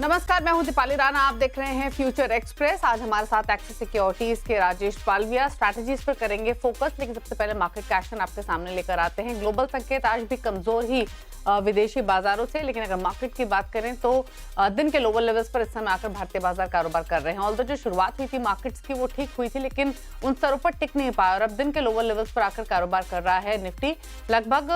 नमस्कार, मैं हूं दीपाली राणा। आप देख रहे हैं फ्यूचर एक्सप्रेस। आज हमारे साथ एक्सिस सिक्योरिटीज के राजेश पालविया स्ट्रैटेजीज पर करेंगे फोकस, लेकिन सबसे पहले मार्केट का एक्शन आपके सामने लेकर आते हैं। ग्लोबल संकेत आज भी कमजोर ही विदेशी बाजारों से, लेकिन अगर मार्केट की बात करें तो दिन के लोअर लेवल्स पर इस समय आकर भारतीय बाजार कारोबार कर रहे हैं। ऑल्दो जो शुरुआत हुई थी मार्केट्स की वो ठीक हुई थी, लेकिन उन स्तरों पर टिक नहीं पाया और अब दिन के लोअर लेवल्स पर आकर कारोबार कर रहा है। निफ्टी लगभग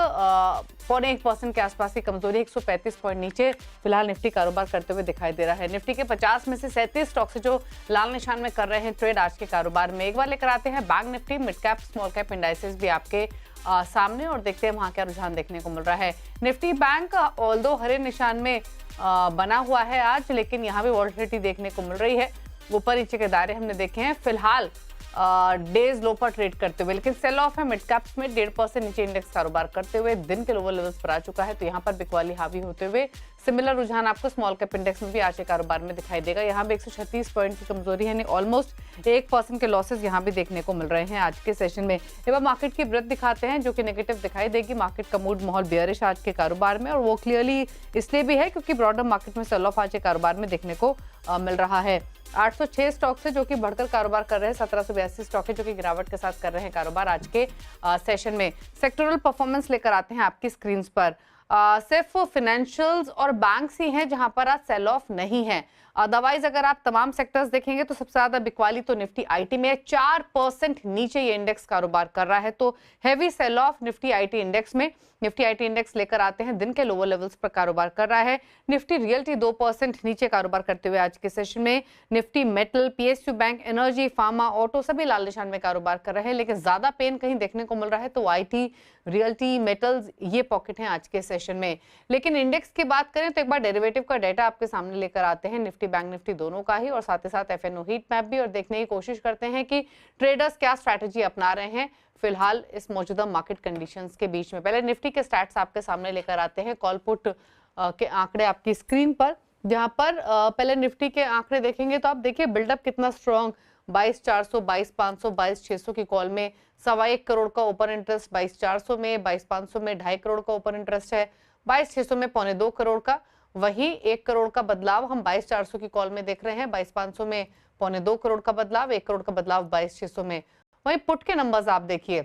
0.1% के आसपास की कमजोरी, 135 पॉइंट नीचे फिलहाल निफ्टी कारोबार करते हुए दिखाई दे रहा है। निफ्टी के 50 में से 37 स्टॉक से जो लाल निशान में कर रहे हैं ट्रेड आज के कारोबार में। एक बार लेकर आते हैं bank Nifty, mid cap small cap indices भी आपके सामने और देखते हैं वहां क्या रुझान देखने को मिल रहा है। निफ्टी बैंक ऑल्दो हरे निशान में बना हुआ है आज, लेकिन यहाँ भी वॉलेटिलिटी देखने को मिल रही है। ऊपर नीचे के दायरे हमने देखे हैं फिलहाल डेज लो पर ट्रेड करते हुए, लेकिन सेल ऑफ है मिड कैप्स में 1.5% नीचे इंडेक्स कारोबार करते हुए दिन के लोअर लेवल्स पर आ चुका है। तो यहाँ पर बिकवाली हावी होते हुए सिमिलर रुझान आपको स्मॉल कैप इंडेक्स में भी आज के कारोबार में दिखाई देगा। यहाँ भी 136 पॉइंट की कमजोरी है, ऑलमोस्ट 1% के लॉसेस यहाँ भी देखने को मिल रहे हैं आज के सेशन में। एक बार मार्केट की ब्रेथ दिखाते हैं जो कि नेगेटिव दिखाई देगी। मार्केट का मूड माहौल बियरिश आज के कारोबार में, और वो क्लियरली इसलिए भी है क्योंकि ब्रॉडर मार्केट में सेल ऑफ आज के कारोबार में देखने को मिल रहा है। 806 स्टॉक से जो कि बढ़कर कारोबार कर रहे हैं, 1782 स्टॉक है जो कि गिरावट के साथ कर रहे हैं कारोबार आज के सेशन में। सेक्टोरल परफॉर्मेंस लेकर आते हैं आपकी स्क्रीन पर। सिर्फ फाइनेंशियल्स और बैंक्स ही हैं जहां पर आज सेल ऑफ नहीं है। अदरवाइज अगर आप तमाम सेक्टर्स देखेंगे तो सबसे ज्यादा बिकवाली तो निफ्टी आईटी में 4% नीचे ये इंडेक्स कारोबार कर रहा है। तो heavy sell off Nifty IT index में। निफ्टी आईटी इंडेक्स लेकर आते हैं दिन के लोअर लेवल्स पर कारोबार कर रहा है। निफ्टी रियल्टी 2% नीचे कारोबार करते हुए आज के सेशन में। Nifty metal, PSU bank, energy, pharma, auto सभी लाल निशान में कारोबार कर रहे हैं, लेकिन ज्यादा पेन कहीं देखने को मिल रहा है तो आईटी, रियल्टी, मेटल्स ये पॉकेट हैं आज के सेशन में। लेकिन इंडेक्स की बात करें तो एक बार डेरिवेटिव का डेटा आपके सामने लेकर आते हैं, निफ्टी बैंक निफ्टी दोनों का ही, और साथ ही साथ एफएनओ हीट मैप भी, और देखने की कोशिश करते हैं कि ट्रेडर्स क्या स्ट्रैटेजी अपना रहे हैं फिलहाल इस मौजूदा मार्केट कंडीशंस के बीच में। पहले निफ्टी के स्टैट्स आपके सामने लेकर आते हैं, कॉल पुट के आंकड़े आपकी स्क्रीन पर, जहां पर पहले निफ्टी के आंकड़े देखेंगे तो आप देखिए बिल्डअप कितना स्ट्रॉन्ग। 22,400, 22,500, 22,600 की कॉल में 1.25 करोड़ का ओपन इंटरेस्ट, 22,400 में, 22,500 में 2.5 करोड़ का ओपन इंटरेस्ट है, 22,600 में 2.25 करोड़ का। वही 1 करोड़ का बदलाव हम 22,400 की कॉल में देख रहे हैं, 22,500 में 2.25 करोड़ का बदलाव, 1 करोड़ का बदलाव 22,600 में। वहीं पुट के नंबर्स आप देखिए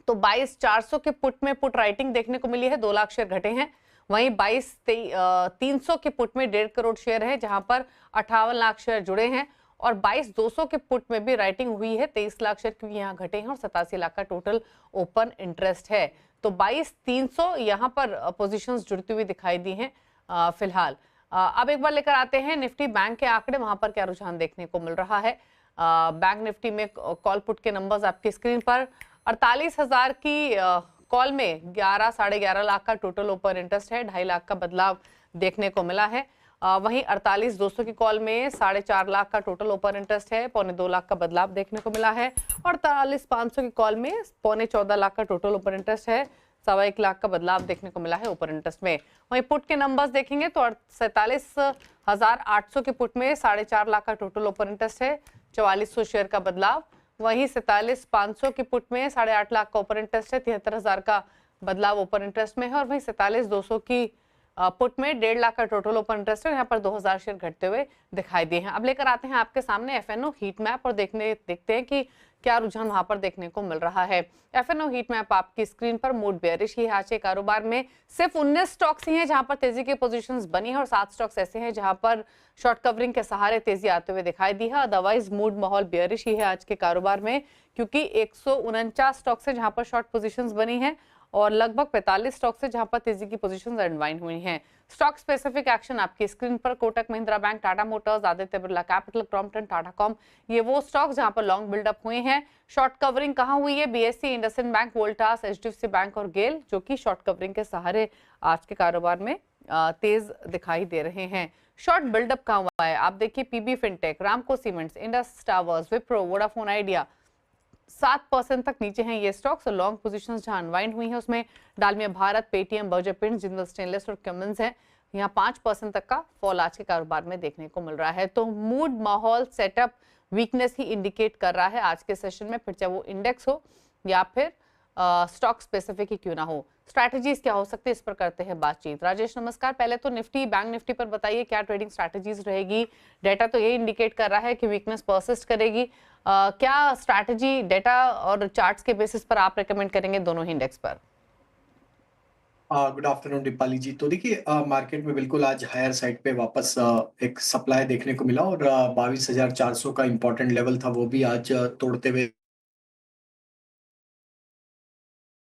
तो 22,400 के पुट में पुट राइटिंग देखने को मिली है, 2 लाख शेयर घटे हैं। वहीं 22,300 के पुट में 1.5 करोड़ शेयर है जहां पर 58 लाख शेयर जुड़े हैं, और 22,200 के पुट में भी राइटिंग हुई है, 23 लाख शेयर क्योंकि यहाँ घटे हैं, और 87 लाख का टोटल ओपन इंटरेस्ट है। तो 22,300 यहाँ पर पोजीशंस जुड़ती हुई दिखाई दी हैं फिलहाल। अब एक बार लेकर आते हैं निफ्टी बैंक के आंकड़े, वहां पर क्या रुझान देखने को मिल रहा है। बैंक निफ्टी में कॉल पुट के नंबर्स आपकी स्क्रीन पर। 48,000 की कॉल में 11 साढ़े 11 लाख का टोटल ओपन इंटरेस्ट है, 2.5 लाख का बदलाव देखने को मिला है। वहीं 48,200 की कॉल में 4.5 लाख का टोटल ओपन इंटरेस्ट है, 2.25 लाख का बदलाव देखने को मिला है, और 43,500 की कॉल में 14.25 लाख का टोटल ओपन इंटरेस्ट है, 1.25 लाख का बदलाव देखने को मिला है ओपन इंटरेस्ट में। वहीं पुट के नंबर्स देखेंगे तो 47,800 के पुट में 4.5 लाख का टोटल ओपन इंटरेस्ट है, 4400 शेयर का बदलाव। वहीं 47,500 के पुट में 8.5 लाख का ओपन इंटरेस्ट है, 73,000 का बदलाव ओपन इंटरेस्ट में है, और वहीं 47,200 की पुट में 1.5 लाख का टोटल ओपन इंटरेस्ट है, यहाँ पर 2,000 शेयर घटते हुए दिखाई दिए हैं। अब लेकर आते हैं आपके सामने एफएनओ हीट मैप और देखते हैं कि क्या रुझान वहां पर देखने को मिल रहा है। एफएनओ हीट मैप आपकी स्क्रीन पर, मूड बेयरिश ही है आज के कारोबार में। सिर्फ 19 स्टॉक्स ही हैं जहां पर तेजी की पोजीशंस बनी है, और 7 स्टॉक्स ऐसे हैं जहां पर शॉर्ट कवरिंग के सहारे तेजी आते हुए दिखाई दी है। अदरवाइज मूड माहौल बेयरिश ही है आज के कारोबार में, क्योंकि 149 स्टॉक्स है जहां पर शॉर्ट पोजीशंस बनी है, और लगभग 45 स्टॉक्स है जहां पर तेजी की पोजीशंस अनवाइंड हुई हैं। स्टॉक स्पेसिफिक एक्शन आपकी स्क्रीन पर, Kotak Mahindra bank, Tata Motors, Aditya Birla capital, Crompton, Tata com, ये वो स्टॉक जहां पर लॉन्ग बिल्डअप हुए हैं। शॉर्ट कवरिंग कहां हुई है? BSc, IndusInd bank, Voltas, HDFC bank और गेल, जो कि शॉर्ट कवरिंग के सहारे आज के कारोबार में तेज दिखाई दे रहे हैं। शॉर्ट बिल्डअप कहां हुआ है? आप देखिए पीबी फिनटेक, रामको cements, Indus towers, Wipro, Vodafone idea, 7% तक नीचे हैं ये स्टॉक्स। और लॉन्ग पोजीशंस जहां अनवाइंड हुई हैं उसमें Dalmia Bharat, Paytm, Berger Paints, Jindal stainless और क्यूमेंस हैं। यहाँ 5% तक का फॉल आज के कारोबार में देखने को मिल रहा है। तो मूड माहौल सेटअप वीकनेस ही इंडिकेट कर रहा है आज के सेशन में, फिर चाहे वो इंडेक्स हो या फिर स्टॉक स्पेसिफिक ही क्यों ना हो। स्ट्रैटेजीज क्या हो सकती है, इस पर करते हैं बातचीत। राजेश नमस्कार। पहले तो निफ्टी, बैंक निफ्टी पर बताइए क्या ट्रेडिंग स्ट्रैटेजीज रहेगी। डेटा तो ये इंडिकेट कर रहा है कि वीकनेस परसिस्ट करेगी। क्या स्ट्रैटेजी डेटा और चार्ट्स के बेसिस पर आप रेकमेंड करेंगे दोनों ही इंडेक्स पर? गुड आफ्टरनून दीपाली जी। तो देखिए, मार्केट में बिल्कुल आज हायर साइड पे वापस एक सप्लाई देखने को मिला और 22,400 का इंपॉर्टेंट लेवल था, वो भी आज तोड़ते हुए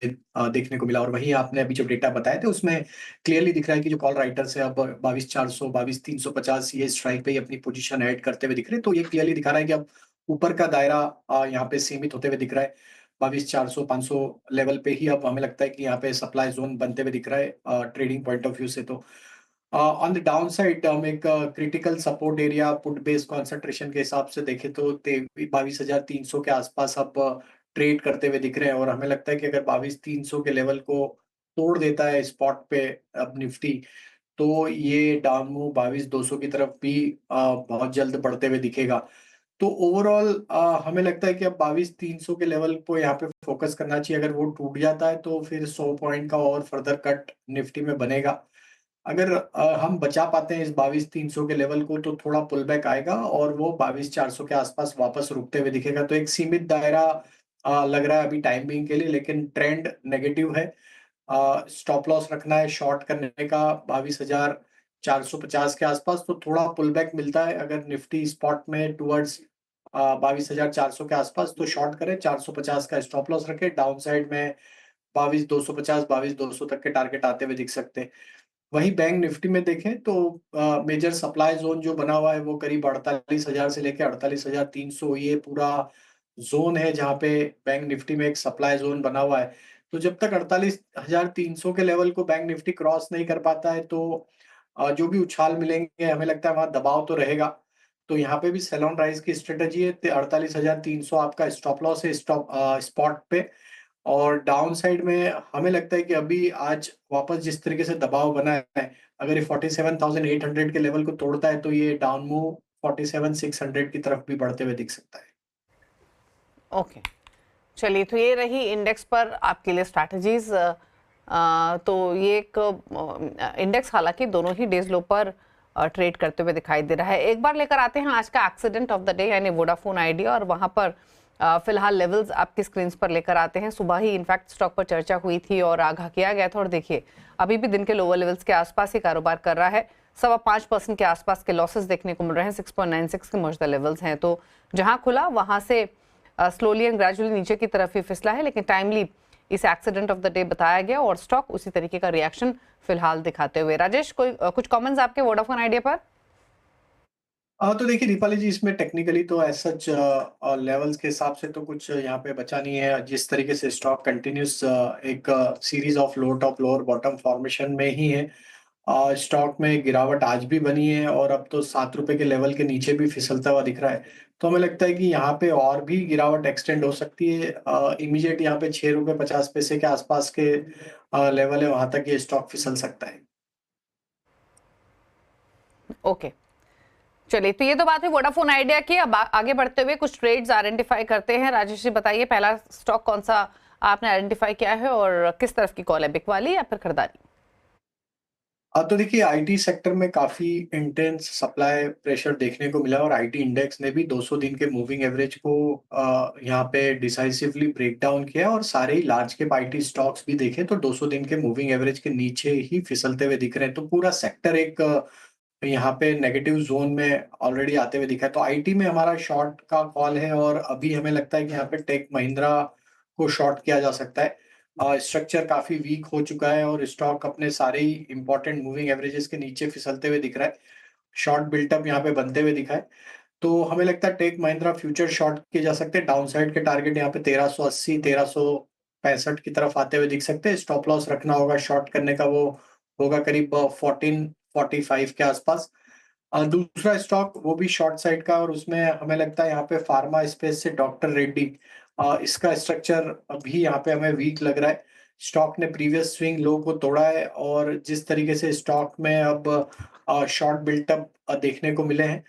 देखने को मिला। और वहीं आपने अभी जो डेटा बताए थे उसमें क्लियरली दिख रहा है कि जो कॉल राइटर्स है अब 22,400 22,350 ये स्ट्राइक पे ही अपनी पोजीशन ऐड करते हुए दिख रहे हैं। तो ये क्लियरली दिखा रहा है कि अब ऊपर का दायरा यहाँ पे सीमित होते हुए दिख रहा है। 22,400 500 लेवल पे ही अब हमें लगता है कि यहाँ पे सप्लाई जोन बनते हुए दिख रहा है ट्रेडिंग पॉइंट ऑफ व्यू से। तो ऑन द डाउन साइड हम एक critical support area put based concentration के हिसाब से देखें तो 22,300 के आसपास अब ट्रेड करते हुए दिख रहे हैं। और हमें लगता है कि अगर 22,300 के लेवल को तोड़ देता है स्पॉट पे अब निफ्टी, तो ये डाउन मूव 22,200 की तरफ भी बहुत जल्द बढ़ते हुए दिखेगा। तो ओवरऑल हमें लगता है कि अब 22,300 के लेवल को यहाँ पे फोकस करना चाहिए। अगर वो टूट जाता है तो फिर 100 पॉइंट का और फर्दर कट निफ्टी में बनेगा। अगर हम बचा पाते हैं इस 22,300 के लेवल को तो थोड़ा पुल बैक आएगा और वो 22,400 के आसपास वापस रुकते हुए दिखेगा। तो एक सीमित दायरा लग रहा है अभी टाइम बिंग के लिए, लेकिन ट्रेंड नेगेटिव है। स्टॉप लॉस रखना है शॉर्ट करने का 22,450 के आसपास। तो थोड़ा पुल बैक मिलता है अगर निफ्टी स्पॉट में टुवर्ड्स 22,400 के आसपास, तो शॉर्ट करें, 450 का स्टॉप लॉस रखें। डाउन साइड में 22,250 22,200 तक के टारगेट आते हुए दिख सकते हैं। वहीं बैंक निफ्टी में देखें तो मेजर सप्लाई जोन जो बना हुआ है वो करीब 48,000 से लेकर 48,300, ये पूरा जोन है जहाँ पे बैंक निफ्टी में एक सप्लाई जोन बना हुआ है। तो जब तक 48,300 के लेवल को बैंक निफ्टी क्रॉस नहीं कर पाता है तो जो भी उछाल मिलेंगे हमें लगता है वहां दबाव तो रहेगा। तो यहाँ पे भी सेल ऑन राइज की स्ट्रेटेजी है। 48,300 आपका स्टॉप लॉस है स्पॉट पे। और डाउन साइड में हमें लगता है कि अभी आज वापस जिस तरीके से दबाव बना है, अगर ये 47,800 के लेवल को तोड़ता है तो ये डाउन मूव 47,600 की तरफ भी बढ़ते हुए दिख सकता है। ओके, चलिए, तो ये रही इंडेक्स पर आपके लिए स्ट्रैटेजीज। तो ये एक इंडेक्स हालांकि दोनों ही डेज लो पर ट्रेड करते हुए दिखाई दे रहा है। एक बार लेकर आते हैं आज का एक्सीडेंट ऑफ द डे यानी वोडाफोन आइडिया, और वहां पर फिलहाल लेवल्स आपकी स्क्रीन पर लेकर आते हैं। सुबह ही इनफैक्ट स्टॉक पर चर्चा हुई थी और आगाह किया गया था, और देखिए अभी भी दिन के लोअर लेवल्स के आसपास ही कारोबार कर रहा है। 5.25% के आसपास के लॉसेस देखने को मिल रहे हैं। 6.96 के मौजूदा लेवल्स हैं। तो जहां खुला वहां से स्लोली एंड ग्रेजुअली नीचे की तरफ ही फिसला है, लेकिन टाइमली इसे एक्सीडेंट ऑफ द डे बताया गया और स्टॉक उसी तरीके का रिएक्शन फिलहाल दिखाते हुए। राजेश, कोई कुछ कमेंट्स आपके वोडाफोन आइडिया पर? तो देखिए दीपाली जी, इसमें टेक्निकली तो एज सच लेवल्स के हिसाब से तो कुछ यहाँ पे बचा नहीं है। जिस तरीके से स्टॉक कंटिन्यूस एक series of low top lower bottom formation में ही है। स्टॉक में गिरावट आज भी बनी है और अब तो 7 रुपए के लेवल के नीचे भी फिसलता हुआ दिख रहा है। तो हमें लगता है कि यहाँ पे और भी गिरावट एक्सटेंड हो सकती है। इमीडिएट यहाँ पे 6 रुपए 50 पैसे के आसपास के लेवल है, वहां तक ये स्टॉक फिसल सकता है। ओके, चलिए, तो ये तो बात है वोडाफोन आइडिया की। अब आगे बढ़ते हुए कुछ ट्रेड्स आइडेंटिफाई करते हैं। राजेश जी बताइए, पहला स्टॉक कौन सा आपने आइडेंटिफाई किया है और किस तरफ की कॉल है, बिक वाली या फिर खरीदारी? तो देखिए, आईटी सेक्टर में काफी इंटेंस सप्लाई प्रेशर देखने को मिला और आईटी इंडेक्स ने भी 200 दिन के मूविंग एवरेज को यहाँ पे डिसाइसिवली ब्रेक डाउन किया और सारे ही लार्ज कैप आईटी स्टॉक्स भी देखें तो 200 दिन के मूविंग एवरेज के नीचे ही फिसलते हुए दिख रहे हैं। तो पूरा सेक्टर एक यहाँ पे नेगेटिव जोन में ऑलरेडी आते हुए दिखा है। तो आईटी में हमारा शॉर्ट का कॉल है और अभी हमें लगता है कि यहाँ पे टेक महिंद्रा को शॉर्ट किया जा सकता है। स्ट्रक्चर काफी वीक हो चुका है और स्टॉक अपने सारे ही इंपॉर्टेंट मूविंग एवरेजेस के नीचे फिसलते हुए दिख रहा है। शॉर्ट बिल्टअप यहाँ पे बनते हुए दिखा है। तो हमें लगता है टेक महिंद्रा फ्यूचर शॉर्ट किए जा सकते हैं। डाउन साइड के टारगेट यहाँ पे 1380 1365 की तरफ आते हुए दिख सकते हैं। स्टॉप लॉस रखना होगा शॉर्ट करने का, वो होगा करीब 1445 के आसपास। दूसरा स्टॉक वो भी शॉर्ट साइड का और उसमें हमें लगता है यहाँ पे फार्मा स्पेस से डॉक्टर रेड्डी, इसका स्ट्रक्चर अभी यहाँ पे हमें वीक लग रहा है। स्टॉक ने प्रीवियस स्विंग लो को तोड़ा है और जिस तरीके से स्टॉक में अब शॉर्ट बिल्टअप देखने को मिले हैं,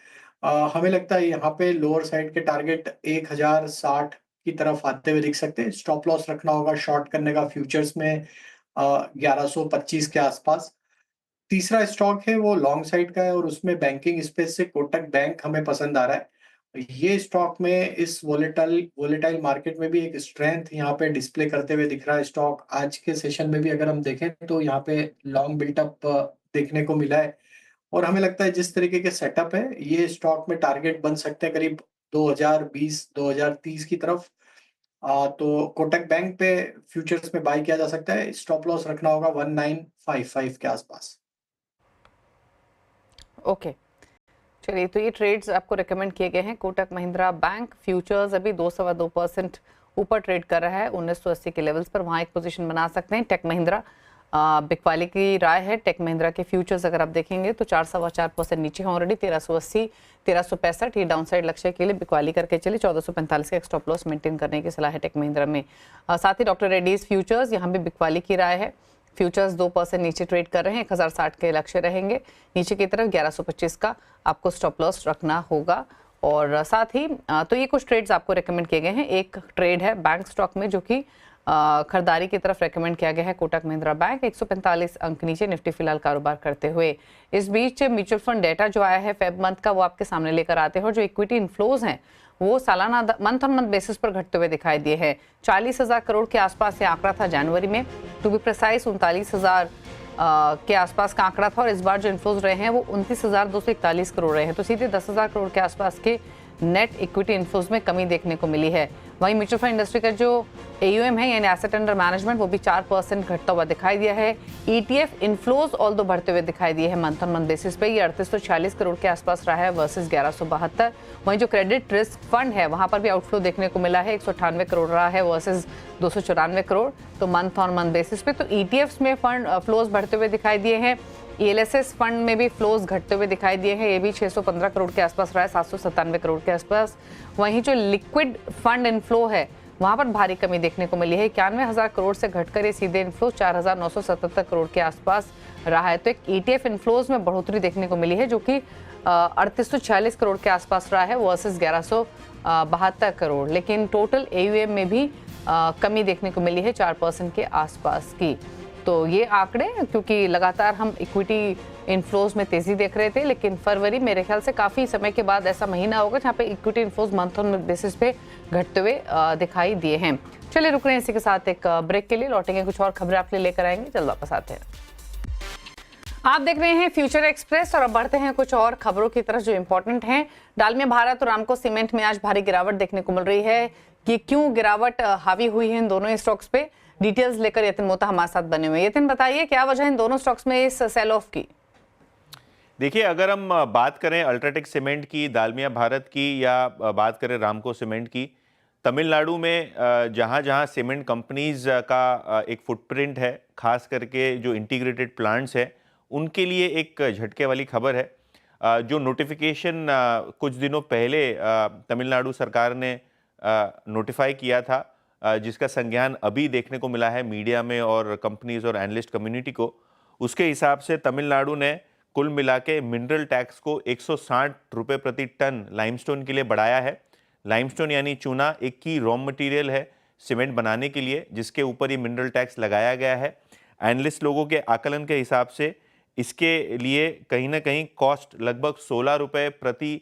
हमें लगता है यहाँ पे लोअर साइड के टारगेट 1060 की तरफ आते हुए दिख सकते हैं। स्टॉप लॉस रखना होगा शॉर्ट करने का फ्यूचर्स में 1125 के आसपास। तीसरा स्टॉक है वो लॉन्ग साइड का है और उसमें बैंकिंग स्पेस से कोटक बैंक हमें पसंद आ रहा है। ये स्टॉक में इस वोलेटाइल मार्केट में भी एक स्ट्रेंथ यहाँ पे डिस्प्ले करते हुए दिख रहा है स्टॉक। आज के सेशन में भी अगर हम देखें तो यहाँ पे लॉन्ग बिल्टअप देखने को मिला है और हमें लगता है जिस तरीके के सेटअप है ये स्टॉक में टारगेट बन सकते हैं करीब 2020-2030 की तरफ। तो कोटक बैंक पे फ्यूचर्स में बाय किया जा सकता है। स्टॉप लॉस रखना होगा 1955 के आसपास। ओके, चलिए, तो ये ट्रेड्स आपको रेकमेंड किए गए हैं। कोटक महिंद्रा बैंक फ्यूचर्स अभी 2.25% ऊपर ट्रेड कर रहा है 1980 के लेवल्स पर, वहाँ एक पोजीशन बना सकते हैं। टेक महिंद्रा, बिकवाली की राय है टेक महिंद्रा के फ्यूचर्स अगर आप देखेंगे तो 4.25% नीचे हैं ऑलरेडी, 1380 1365 ये डाउन साइड लक्ष्य के लिए बिकवाली करके चले। 1445 का एक स्टॉप लॉस मेंटेन करने की सलाह है टेक महिंद्रा में। साथ ही डॉक्टर रेड्डीज फ्यूचर्स, यहाँ भी बिकवाली की राय है। फ्यूचर्स 2% नीचे ट्रेड कर रहे हैं, 1060 के लक्ष्य रहेंगे नीचे की तरफ। 1125 का आपको स्टॉप लॉस रखना होगा। और साथ ही तो ये कुछ ट्रेड्स आपको रेकमेंड किए गए हैं। एक ट्रेड है बैंक स्टॉक में जो कि खरीदारी की तरफ रेकमेंड किया गया है। कोटक महिंद्रा बैंक 145 अंक नीचे निफ्टी फिलहाल कारोबार करते हुए। इस बीच म्यूचुअल फंड डेटा जो आया है फेब मंथ का वो आपके सामने लेकर आते हैं और जो इक्विटी इनफ्लोज हैं वो सालाना मंथ ऑन मंथ बेसिस पर घटते हुए दिखाई दिए हैं। 40,000 करोड़ के आसपास ये आंकड़ा था जनवरी में, टू बी प्रिसाइज 39,000 के आसपास का आंकड़ा था और इस बार जो इन्फ्लोज रहे हैं वो 29,241 करोड़ रहे हैं। तो सीधे 10,000 करोड़ के आसपास के नेट इक्विटी इन्फ्लोज में कमी देखने को मिली है। वहीं म्यूचुअल फंड इंडस्ट्री का जो AUM है यानी एसेट अंडर मैनेजमेंट वो भी 4% घटता हुआ दिखाई दिया है। ETF इन्फ्लोज ऑल दो बढ़ते हुए दिखाई दिए हैं मंथ ऑन मंथ बेसिस पे। ये 3846 करोड़ के आसपास रहा है वर्सेस 1172। वहीं जो क्रेडिट रिस्क फंड है वहां पर भी आउटफ्लो देखने को मिला है, 198 करोड़ रहा है वर्सेस 294 करोड़ तो मंथ ऑन मंथ बेसिस पे। तो ETFs में फंड फ्लोज बढ़ते हुए दिखाई दिए हैं। ELSS फंड में भी फ्लोज घटते हुए दिखाई दिए हैं, ये भी 615 करोड़ के आसपास रहा है 797 करोड़ के आसपास। वहीं जो लिक्विड फंड इनफ्लो है वहां पर भारी कमी देखने को मिली है, 91,000 करोड़ से घटकर ये सीधे इनफ्लो 4,977 करोड़ के आसपास रहा है। तो एक ETF इनफ्लोज में बढ़ोतरी देखने को मिली है जो कि 3846 करोड़ के आसपास रहा है वर्सेस 1172 करोड़। लेकिन टोटल AUM में भी कमी देखने को मिली है 4% के आसपास की। तो ये आंकड़े क्योंकि लगातार हम इक्विटी इनफ्लोज में तेजी देख रहे थे, लेकिन फरवरी मेरे ख्याल से काफी समय के बाद ऐसा महीना होगा जहाँ पे equity inflows month on basis पे घटते हुए दिखाई दिए हैं। चलिए रुक रहे हैं इसी के साथ एक ब्रेक के लिए, लौटेंगे कुछ और खबरें आपके लिए लेकर आएंगे, जल्द वापस आते हैं। आप देख रहे हैं फ्यूचर एक्सप्रेस और अब बढ़ते हैं कुछ और खबरों की तरफ जो इंपॉर्टेंट हैं। डालमिया भारत और रामको सीमेंट में आज भारी गिरावट देखने को मिल रही है। कि क्यों गिरावट हावी हुई है इन दोनों ही स्टॉक्स पे, डिटेल्स लेकर यतिन मोता हमारे साथ बने हुए। यतिन बताइए क्या वजह है इन दोनों स्टॉक्स में इस सेल ऑफ की? देखिए, अगर हम बात करें अल्ट्राटेक सीमेंट की, दालमिया भारत की या बात करें रामको सीमेंट की, तमिलनाडु में जहाँ जहाँ सीमेंट कंपनीज का एक फुटप्रिंट है, खास करके जो इंटीग्रेटेड प्लांट्स हैं उनके लिए एक झटके वाली खबर है। जो नोटिफिकेशन कुछ दिनों पहले तमिलनाडु सरकार ने नोटिफाई किया था, जिसका संज्ञान अभी देखने को मिला है मीडिया में और कंपनीज और एनालिस्ट कम्युनिटी को, उसके हिसाब से तमिलनाडु ने कुल मिला के मिनरल टैक्स को 160 रुपये प्रति टन लाइमस्टोन के लिए बढ़ाया है। लाइमस्टोन यानी चूना एक की रॉ मटेरियल है सीमेंट बनाने के लिए, जिसके ऊपर ये मिनरल टैक्स लगाया गया है। एनालिस्ट लोगों के आकलन के हिसाब से इसके लिए कहीं ना कहीं कॉस्ट लगभग 16 रुपये प्रति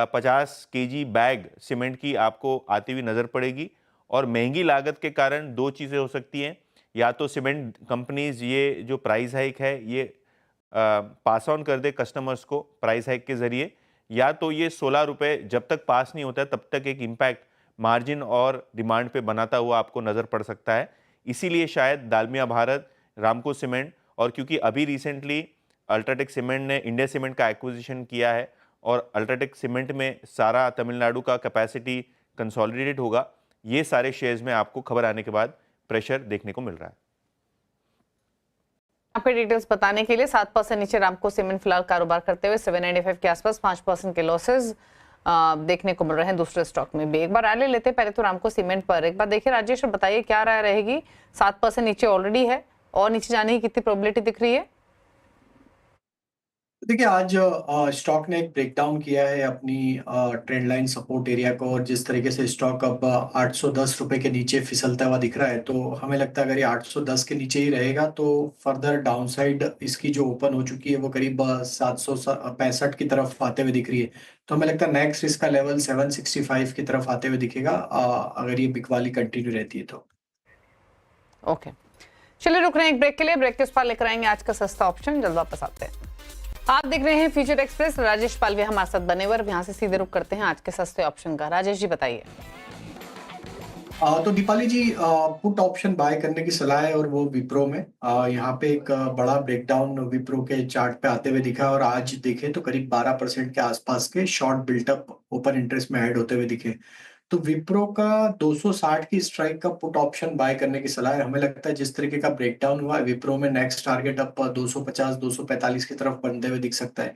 50 केजी बैग सीमेंट की आपको आती हुई नज़र पड़ेगी। और महंगी लागत के कारण दो चीज़ें हो सकती हैं, या तो सीमेंट कंपनीज ये जो प्राइस हाइक है ये पास ऑन कर दे कस्टमर्स को प्राइस हाइक के ज़रिए, या तो ये 16 रुपये जब तक पास नहीं होता है तब तक एक इम्पैक्ट मार्जिन और डिमांड पे बनाता हुआ आपको नज़र पड़ सकता है। इसीलिए शायद दालमिया भारत, रामको सीमेंट और क्योंकि अभी रिसेंटली अल्ट्राटेक सीमेंट ने इंडिया सीमेंट का एक्विजिशन किया है और अल्ट्राटेक सीमेंट में सारा तमिलनाडु का कैपेसिटी कंसोलिडेटेड होगा, ये सारे शेयर्स में आपको खबर आने के बाद प्रेशर देखने को मिल रहा है। यहाँ पे डिटेल्स बताने के लिए 7% नीचे रामको सीमेंट फिलहाल कारोबार करते हुए 795 के आसपास 5% के लॉसेस देखने को मिल रहे हैं दूसरे स्टॉक में भी। एक बार रैली लेते पहले तो रामको सीमेंट पर एक बार देखिए राजेश, बताइए क्या राय रहेगी? 7% नीचे ऑलरेडी है और नीचे जाने की कितनी प्रोबेबिलिटी दिख रही है? देखिए आज स्टॉक ने एक ब्रेकडाउन किया है अपनी ट्रेंड लाइन सपोर्ट एरिया को, और जिस तरीके से स्टॉक अब 810 रुपए के नीचे फिसलता हुआ दिख रहा है, तो हमें लगता है अगर ये 810 के नीचे ही रहेगा तो फर्दर डाउनसाइड इसकी जो ओपन हो चुकी है वो करीब 765 की तरफ आते हुए दिख रही है। तो हमें लगता है नेक्स्ट इसका लेवल 765 की तरफ आते हुए दिखेगा अगर ये बिकवाली कंटिन्यू रहती है तो। ओके, चलिए रुक रहे हैं एक ब्रेक के लिए। ब्रेक के उस पर लेकर आएंगे आज का सस्ता ऑप्शन, जल्द वापस आते हैं। आप देख रहे हैं फ्यूचर एक्सप्रेस, राजेश पालवे हमारे साथ बने हुए, यहाँ से सीधे रुक करते हैं आज के सस्ते ऑप्शन का। राजेश जी बताइए। तो दीपाली जी, पुट ऑप्शन बाय करने की सलाह है और वो विप्रो में। यहाँ पे एक बड़ा ब्रेकडाउन विप्रो के चार्ट पे आते हुए दिखा, और आज देखें तो करीब 12% के आसपास के शॉर्ट बिल्टअप ओपन इंटरेस्ट में ऐड होते हुए दिखे। तो विप्रो का 260 की स्ट्राइक का पुट ऑप्शन बाय करने की सलाह है। हमें लगता है जिस तरीके का ब्रेकडाउन हुआ है विप्रो में, नेक्स्ट टारगेट अब 250 245 की तरफ बनते हुए दिख सकता है।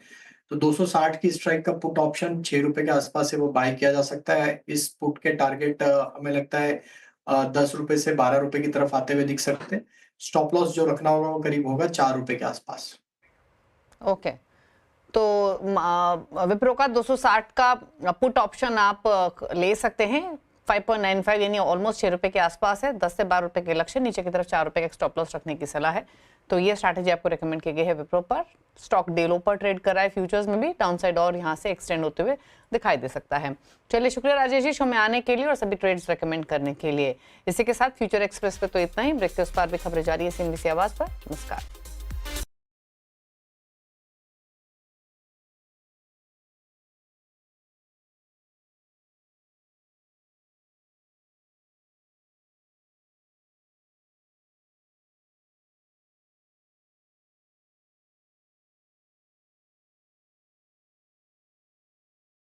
तो 260 की स्ट्राइक का पुट ऑप्शन 6 रुपए के आसपास है वो बाय किया जा सकता है। इस पुट के टारगेट हमें लगता है 10 रुपए से 12 रुपए की तरफ आते हुए दिख सकते हैं। स्टॉप लॉस जो रखना होगा वो करीब होगा 4 रुपए के आसपास। ओके, तो विप्रो का 260 का पुट ऑप्शन आप ले सकते हैं 5.95 यानी ऑलमोस्ट 6 रुपए के आसपास है। 10 से 12 रुपए के लक्ष्य, नीचे की तरफ 4 रुपए का स्टॉप लॉस रखने की सलाह है। तो ये स्ट्रैटेजी आपको रेकमेंड की गई है विप्रो पर। स्टॉक डे लो पर ट्रेड कर रहा है, फ्यूचर्स में भी डाउनसाइड और यहाँ से एक्सटेंड होते हुए दिखाई दे सकता है। चलिए शुक्रिया राजेश जी शो में आने के लिए और सभी ट्रेड्स रेकमेंड करने के लिए। इसी के साथ फ्यूचर एक्सप्रेस पे तो इतना ही। ब्रेक के उस पार भी खबरें जारी है CNBC आवाज पर। नमस्कार।